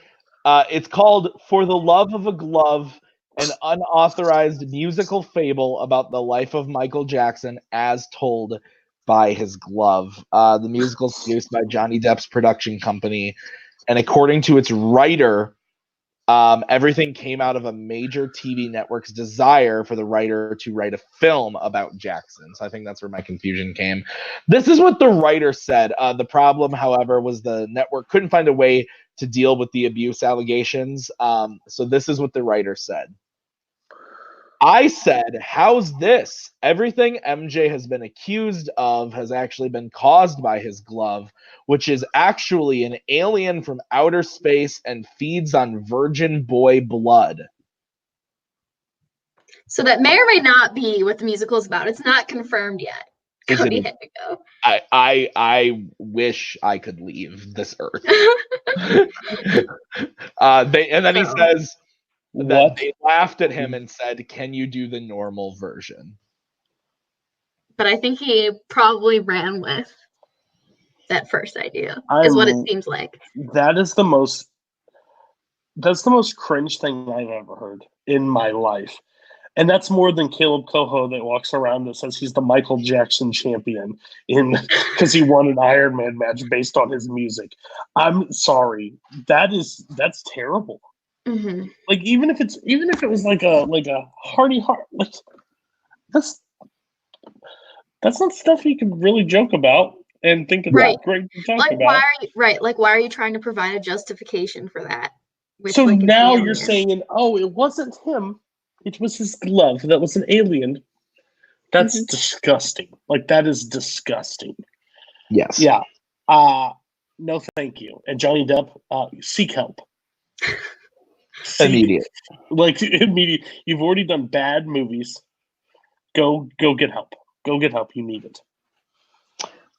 It's called "For the Love of a Glove," an unauthorized musical fable about the life of Michael Jackson as told by his glove. The musical is produced by Johnny Depp's production company, and according to its writer, everything came out of a major TV network's desire for the writer to write a film about Jackson. So I think that's where my confusion came. This is what the writer said. The problem, however, was the network couldn't find a way to deal with the abuse allegations. So this is what the writer said. I said, how's this? Everything MJ has been accused of has actually been caused by his glove, which is actually an alien from outer space and feeds on virgin boy blood. So that may or may not be what the musical is about. It's not confirmed yet. Cody had to go. I wish I could leave this earth. And then he says that they laughed at him and said, "Can you do the normal version?" But I think he probably ran with that first idea. Is what it seems like. That's the most cringe thing I've ever heard in my life. And that's more than Kaleb Koho that walks around that says he's the Michael Jackson champion because he won an Ironman match based on his music. I'm sorry. That's terrible. Mm-hmm. Like even if it was like a hearty heart, like that's not stuff you can really joke about and think it's great to talk about. Why are you trying to provide a justification for that? So now you're saying, it wasn't him. It was his glove. That was an alien. That's disgusting. Like, that is disgusting. Yes. Yeah. no, thank you. And Johnny Depp, seek help. Immediate. Like immediate. You've already done bad movies. Go get help. Go get help. You need it.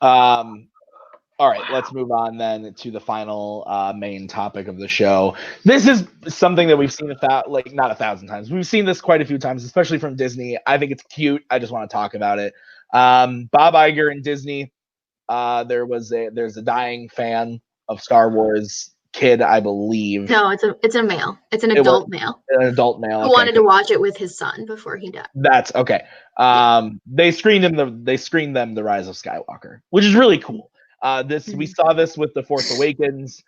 All right, let's move on then to the final main topic of the show. This is something that we've seen not 1,000 times. We've seen this quite a few times, especially from Disney. I think it's cute. I just want to talk about it. Bob Iger and Disney. There's a dying fan of Star Wars kid, I believe. No, it's a male. It's an adult male. An adult male who wanted to watch it with his son before he died. That's okay. They screened them The Rise of Skywalker, which is really cool. We saw this with The Force Awakens,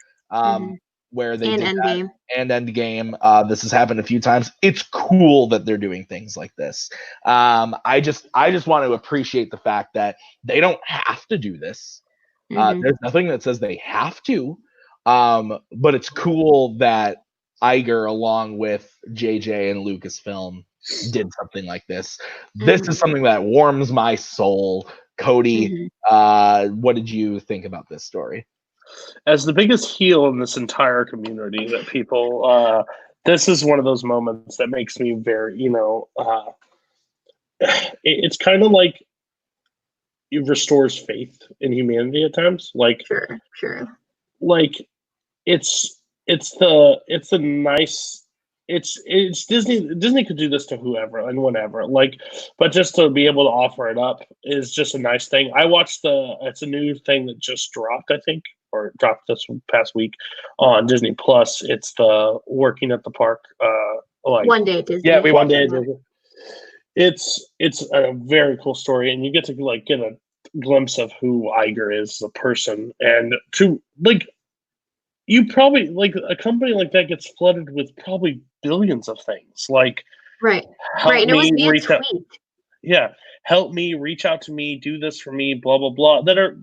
where they did Endgame. And Endgame. This has happened a few times. It's cool that they're doing things like this. I just want to appreciate the fact that they don't have to do this. There's nothing that says they have to. But it's cool that Iger, along with JJ and Lucasfilm, did something like this. This is something that warms my soul. Cody, what did you think about this story? As the biggest heel in this entire community, that people, this is one of those moments that makes me very, it's kind of like it restores faith in humanity at times. Like, sure. Like, it's Disney. Disney could do this to whoever and whenever. Like, but just to be able to offer it up is just a nice thing. I watched it's a new thing that just dropped, I think, or dropped this past week on Disney Plus. It's the working at the park. One Day at Disney. Yeah, One Day at Disney. It's a very cool story, and you get to get a glimpse of who Iger is as a person, and to you probably a company like that gets flooded with probably billions of things. Like, right. And it was via tweet. Yeah, help me, reach out to me, do this for me, blah blah blah. That are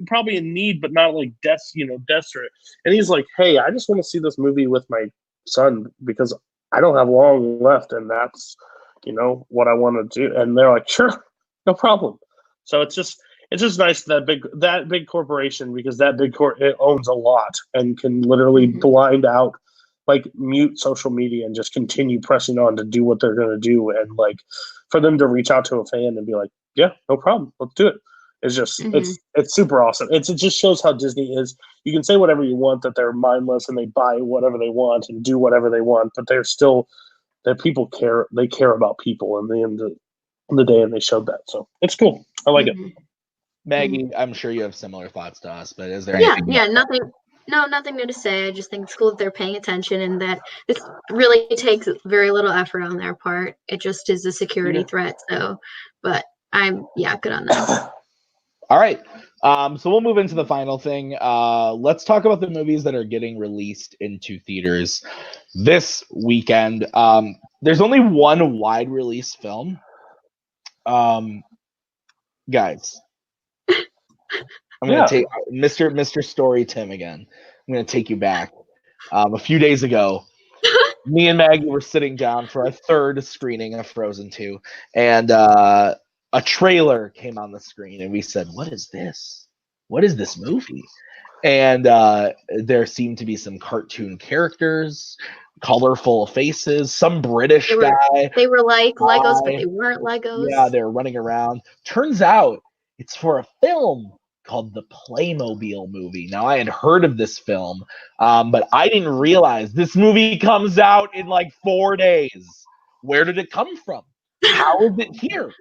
probably in need, but not desperate. And he's like, hey, I just want to see this movie with my son because I don't have long left, and that's what I want to do. And they're like, sure, no problem. So it's just nice that big corporation, because that big it owns a lot and can literally blind out, mute social media and just continue pressing on to do what they're going to do. And for them to reach out to a fan and be like, yeah, no problem, let's do it. It's just it's super awesome. It just shows how Disney is. You can say whatever you want, that they're mindless and they buy whatever they want and do whatever they want, but they're still that people care. They care about people in the end of the day, and they showed that. So it's cool. I like it. Maggie, I'm sure you have similar thoughts to us, but is there anything? Yeah, nothing new to say. I just think it's cool that they're paying attention and that this really takes very little effort on their part. It just is a security threat. So, but I'm good on that. All right. So we'll move into the final thing. Let's talk about the movies that are getting released into theaters this weekend. There's only one wide release film. Guys, I'm going to take Mr. Story Tim again. I'm going to take you back. A few days ago, me and Maggie were sitting down for our third screening of Frozen 2, and a trailer came on the screen, and we said, what is this? What is this movie? And there seemed to be some cartoon characters, colorful faces, some British guy. They were like Legos, but they weren't Legos. Yeah, they were running around. Turns out it's for a film called the Playmobil Movie. Now, I had heard of this film, but I didn't realize this movie comes out in 4 days. Where did it come from? How is it here?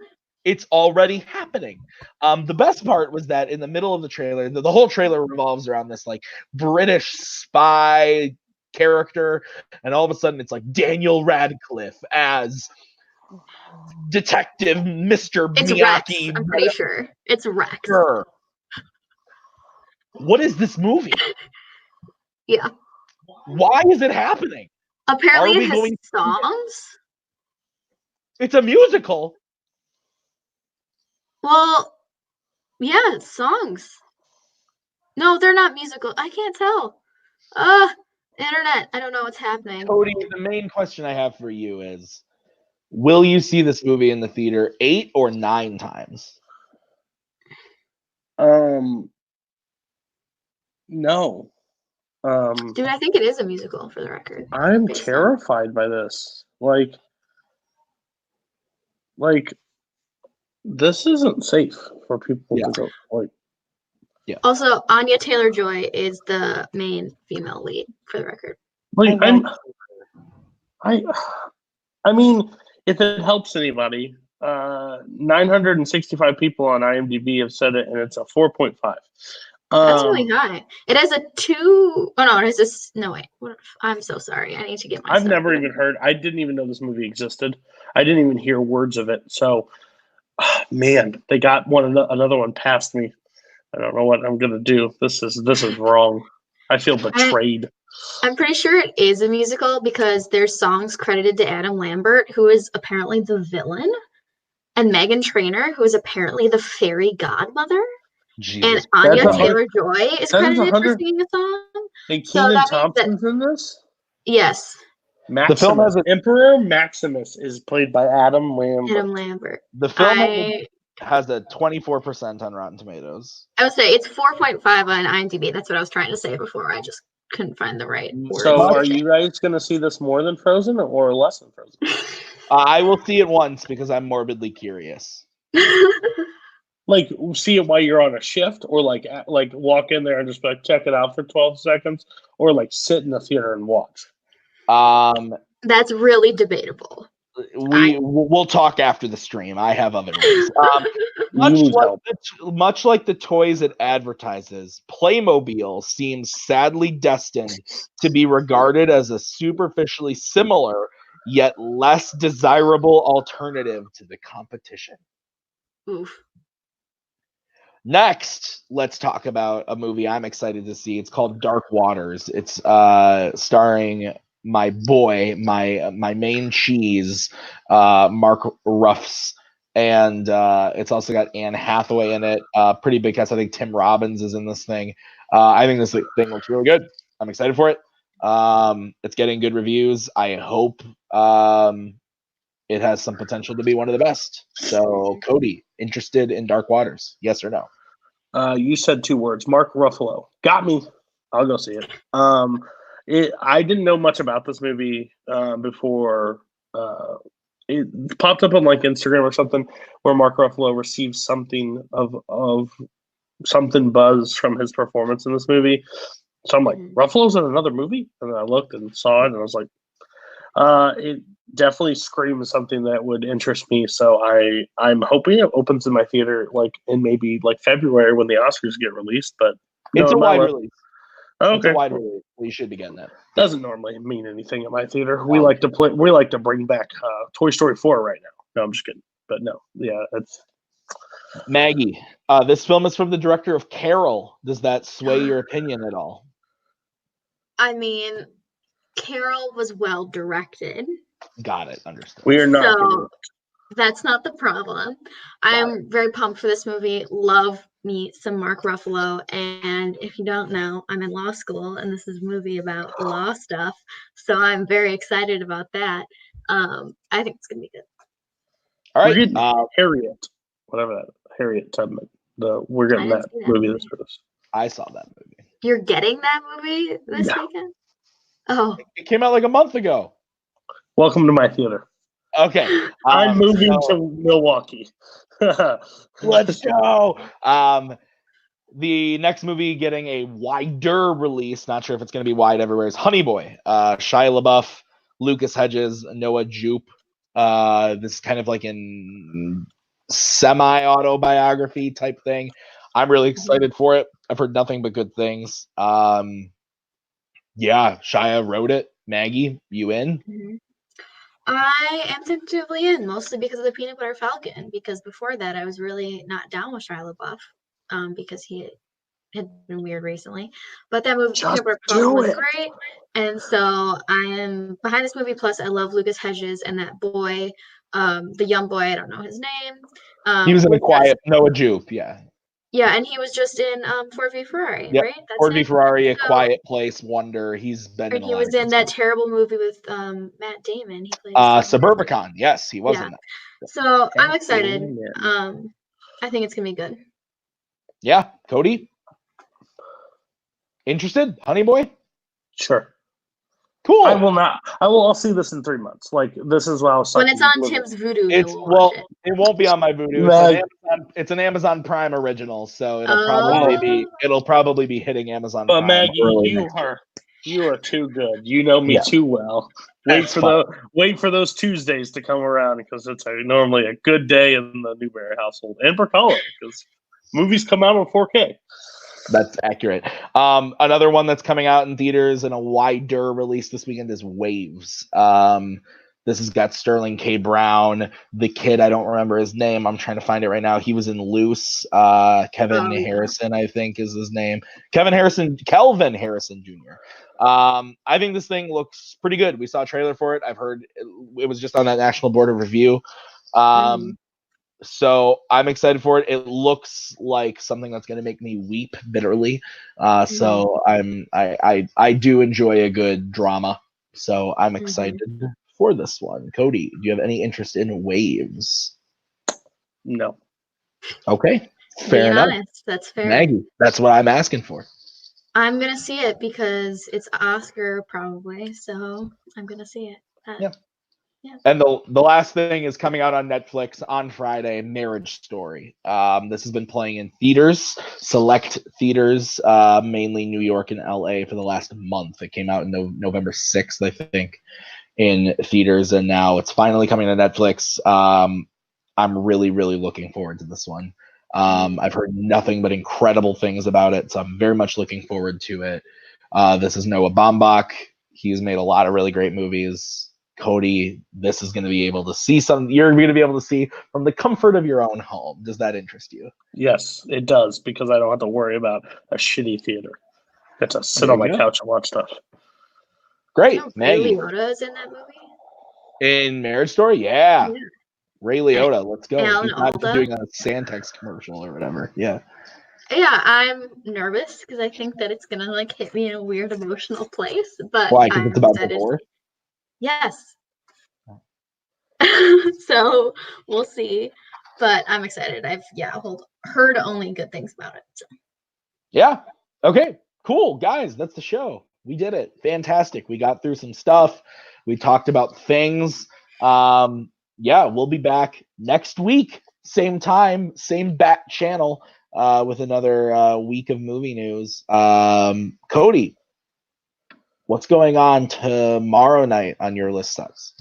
It's already happening. The best part was that in the middle of the trailer, the whole trailer revolves around this British spy character, and all of a sudden it's Daniel Radcliffe as Detective Mr. It's Miyagi. Rex, I'm pretty sure. It's Rex. Sure. What is this movie? Yeah. Why is it happening? Apparently it has songs. It's a musical. Well, yeah, songs. No, they're not musical. I can't tell. Internet. I don't know what's happening. Cody, the main question I have for you is, will you see this movie in the theater 8 or 9 times? No. Dude, I think it is a musical, for the record. I'm terrified by this. Like, this isn't safe for people to go. Like, yeah. Also, Anya Taylor-Joy is the main female lead, for the record. Like, I mean, if it helps anybody, 965 people on IMDb have said it, and it's a 4.5. That's really high. It has a 2. Oh no, it has a. No wait. I'm so sorry. I need to get my. I've never even heard. I didn't even know this movie existed. I didn't even hear words of it. So, man, they got another one past me. I don't know what I'm gonna do. This is wrong. I feel betrayed. I'm pretty sure it is a musical because there's songs credited to Adam Lambert, who is apparently the villain, and Meghan Trainor, who is apparently the fairy godmother. Jesus. And Anya Taylor-Joy is credited for singing a song. And Kenan Thompson's in this? Yes. Maximus. The film has Emperor Maximus is played by Adam Lambert. The film has a 24% on Rotten Tomatoes. I would say it's 4.5 on IMDb. That's what I was trying to say before. I just couldn't find the right word. So are you guys going to see this more than Frozen or less than Frozen? I will see it once because I'm morbidly curious. Like, see it while you're on a shift, or like walk in there and just like check it out for 12 seconds, or like sit in the theater and watch. That's really debatable. We'll talk after the stream. I have other ways. Much like the toys it advertises, Playmobil seems sadly destined to be regarded as a superficially similar yet less desirable alternative to the competition. Oof. Next, let's talk about a movie I'm excited to see. It's called Dark Waters. It's starring my boy, my main cheese, Mark Ruffs, and it's also got Anne Hathaway in it. Pretty big cast. I think Tim Robbins is in this thing. I think this thing looks really good. I'm excited for it. It's getting good reviews. I hope it has some potential to be one of the best. So, Cody, interested in Dark Waters? Yes or no? You said 2 words. Mark Ruffalo. Got me. I'll go see it. I didn't know much about this movie before it popped up on like Instagram or something where Mark Ruffalo received something of something buzz from his performance in this movie. So I'm like, Ruffalo's in another movie? And then I looked and saw it, and I was like, it definitely screams something that would interest me. So I'm hoping it opens in my theater like in maybe like February when the Oscars get released. But it's a wide release. Okay. It's a wide release. You should be getting that. Doesn't normally mean anything at my theater. We like to bring back Toy Story 4 right now. No, I'm just kidding. But no, yeah, it's Maggie. This film is from the director of Carol. Does that sway your opinion at all? I mean, Carol was well directed. Got it. Understood. We are not. So that's not the problem. I'm very pumped for this movie. Love me some Mark Ruffalo. And if you don't know, I'm in law school, and this is a movie about law stuff. So I'm very excited about that. I think it's gonna be good. All right, Harriet, whatever that Harriet Tubman. We're getting that movie this for us. I saw that movie. You're getting that movie this weekend? Oh, it came out like a month ago. Welcome to my theater. Okay, I'm moving to Milwaukee. Let's go. The next movie getting a wider release, not sure if it's going to be wide everywhere, is Honey Boy. Shia LaBeouf, Lucas Hedges, Noah Jupe. This is kind of like in semi-autobiography type thing. I'm really excited for it. I've heard nothing but good things. Yeah, Shia wrote it. Maggie, you in? Mm-hmm. I am tentatively in, mostly because of the Peanut Butter Falcon, because before that I was really not down with Shia LaBeouf, because he had been weird recently. But that movie Peanut Butter Falcon was great, and so I am behind this movie. Plus, I love Lucas Hedges and that boy, the young boy, I don't know his name. He was in A Quiet, Noah Jupe, yeah. Yeah, and he was just in Ford v Ferrari, right? That's Ford v Ferrari, A Quiet Place, Wonder. He's been in a lot. He was in that terrible movie with Matt Damon. He played Suburbicon. Yes, he was in that. So I'm excited. I think it's gonna be good. Yeah, Cody. Interested, Honey Boy? Sure. Cool. I will not. I'll see this in 3 months. Like, this is what I was When it's on Tim's Vudu, you'll watch it. It won't be on my Vudu. It's an Amazon Prime original, so it'll probably be hitting Amazon Prime. But Maggie, you are too good. You know me too well. Wait for those Tuesdays to come around, because it's normally a good day in the Newberry household and Brzakala, because movies come out on 4K. That's accurate. Another one that's coming out in theaters and a wider release this weekend is Waves. This has got Sterling K. Brown, the kid, I don't remember his name. I'm trying to find it right now. He was in Loose. Kelvin Harrison, I think is his name. Kelvin Harrison Jr. I think this thing looks pretty good. We saw a trailer for it. I've heard it was just on that National Board of Review. So I'm excited for it. It looks like something that's going to make me weep bitterly. So I do enjoy a good drama. So I'm excited for this one. Cody, do you have any interest in Waves? No. Okay. Fair enough. Honest, that's fair. Maggie, that's what I'm asking for. I'm going to see it because it's Oscar probably. So I'm going to see it. Yeah. And the last thing is coming out on Netflix on Friday, Marriage Story. This has been playing in theaters, select theaters, mainly New York and LA for the last month. It came out in November 6th, I think, in theaters, and now it's finally coming to Netflix. I'm really, really looking forward to this one. I've heard nothing but incredible things about it, so I'm very much looking forward to it. This is Noah Baumbach. He's made a lot of really great movies. Cody, this is going to be able to see you're going to be able to see from the comfort of your own home. Does that interest you? Yes, it does, because I don't have to worry about a shitty theater. I get to sit on my couch and watch stuff. Great. Ray Liotta is in that movie? In Marriage Story? Yeah. Ray Liotta, let's go. He's not doing a Santex commercial or whatever. Yeah. Yeah, I'm nervous because I think that it's going to hit me in a weird emotional place. But why? Because it's about divorce? Yes. So we'll see, but I'm excited. I've heard only good things about it. So. Yeah. Okay. Cool, guys. That's the show. We did it. Fantastic. We got through some stuff. We talked about things. We'll be back next week, same time, same bat channel, with another week of movie news. Cody, what's going on tomorrow night on your list, Sucks?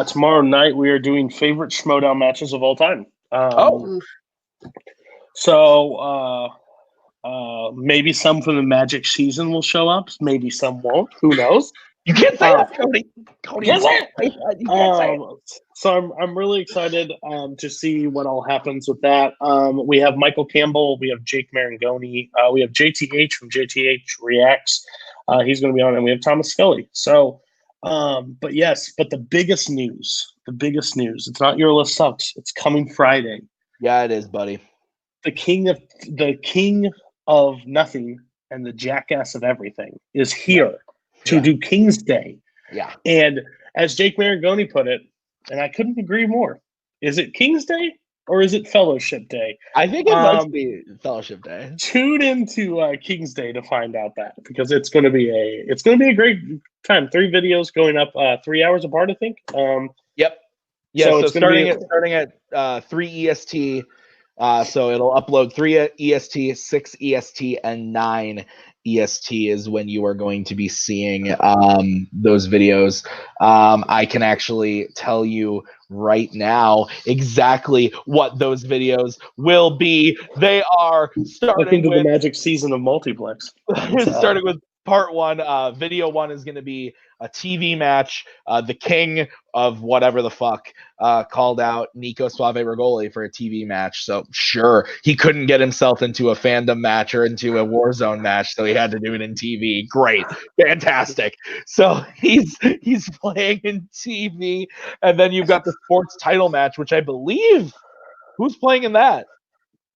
Tomorrow night we are doing favorite Schmodown matches of all time. So maybe some from the Magic season will show up. Maybe some won't. Who knows? You can't say that, Cody. Cody, you can't say it. So I'm really excited to see what all happens with that. We have Michael Campbell. We have Jake Marangoni. We have JTH from JTH Reacts. He's going to be on, and we have Thomas Scully. So, but the biggest news, it's not Your List Sucks. It's coming Friday. Yeah, it is, buddy. The king of nothing and the jackass of everything is here to do King's Day. Yeah. And as Jake Marangoni put it, and I couldn't agree more, is it King's Day or is it Fellowship Day? I think it must be Fellowship Day. Tune into King's Day to find out that, because it's going to be a great time. 3 videos going up 3 hours apart, I think. Yep. Yeah. So starting at 3 EST. So it'll upload 3 EST, 6 EST, and 9 EST is when you are going to be seeing those videos. I can actually tell you right now exactly what those videos will be. They are starting with the Magic season of Multiplex. Starting with part 1. Video 1 is going to be a TV match. The king of whatever the fuck called out Nico Suave Regoli for a TV match. So sure, he couldn't get himself into a Fandom match or into a Warzone match, so he had to do it in TV. Great, fantastic. So he's playing in TV, and then you've got the sports title match, which I believe, who's playing in that?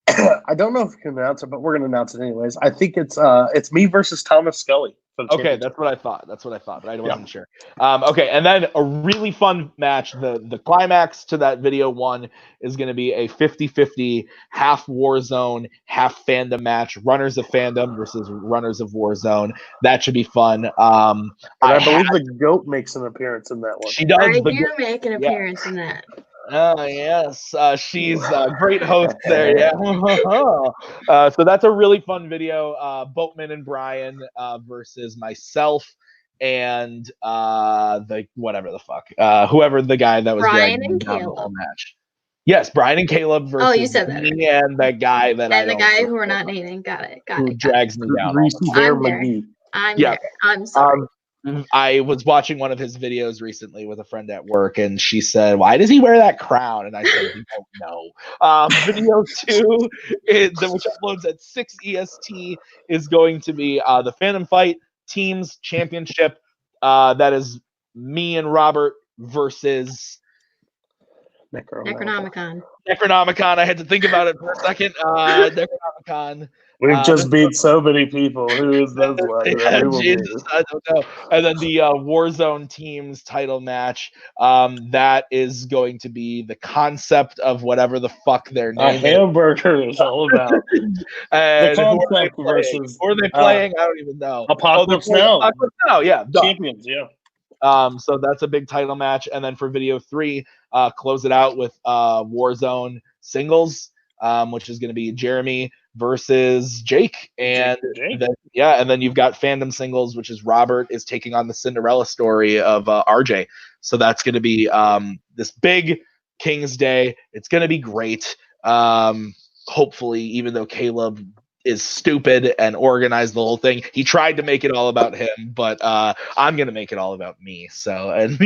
I don't know if we can announce it, but we're going to announce it anyways. I think it's me versus Thomas Scully Okay, that's what I thought. But I wasn't sure. Okay, and then a really fun match. The climax to that video one is going to be a 50-50 half Warzone, half Fandom match. Runners of Fandom versus runners of Warzone. That should be fun. I believe the GOAT makes an appearance in that one. She does. I do make an appearance in that. Oh, yes. She's a great host there. Yeah. So that's a really fun video. Boatman and Brian versus myself and whoever the guy that was Brian and down the Kaleb. whole match. Yes, Brian and Kaleb versus you said that. me and the guy that and the guy who we're not naming. Got it. Drags me down. Maggie. I'm there. I'm sorry. I was watching one of his videos recently with a friend at work, and she said, "Why does he wear that crown?" And I said, "We don't know." Video 2, which uploads at 6 EST, is going to be the Phantom Fight Teams Championship. That is me and Robert versus Necronomicon. I had to think about it for a second. Necronomicon. We've just beat so many people. Who is those ones? Jesus, I don't know. And then the Warzone teams title match. That is going to be the concept of whatever the fuck their name is. A hamburger is all about. And the concept versus. Who are they playing? I don't even know. Apocalypse Now. Apocalypse Now, yeah. Champions, yeah. So that's a big title match. And then for video 3, close it out with Warzone singles, which is going to be Jeremy versus Jake. And then you've got Fandom singles, which is Robert is taking on the Cinderella story of RJ. So that's going to be this big King's Day. It's going to be great. Hopefully, even though Kaleb is stupid and organized the whole thing, he tried to make it all about him, but I'm gonna make it all about me. So it's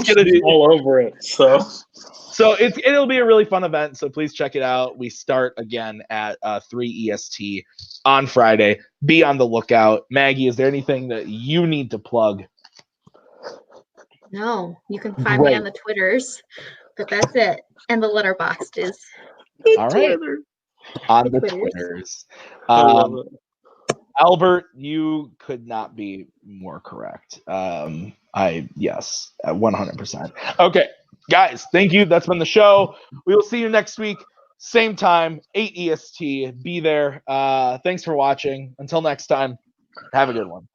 gonna be all over it. So it'll be a really fun event. So please check it out. We start again at 3 EST on Friday. Be on the lookout. Maggie, is there anything that you need to plug? No, you can find me on the Twitters, but that's it. And the letterboxed is all right. On the Twitters. Albert, you could not be more correct. Yes, 100%. Okay, guys, thank you. That's been the show. We will see you next week. Same time, 8 EST. Be there. Thanks for watching. Until next time, have a good one.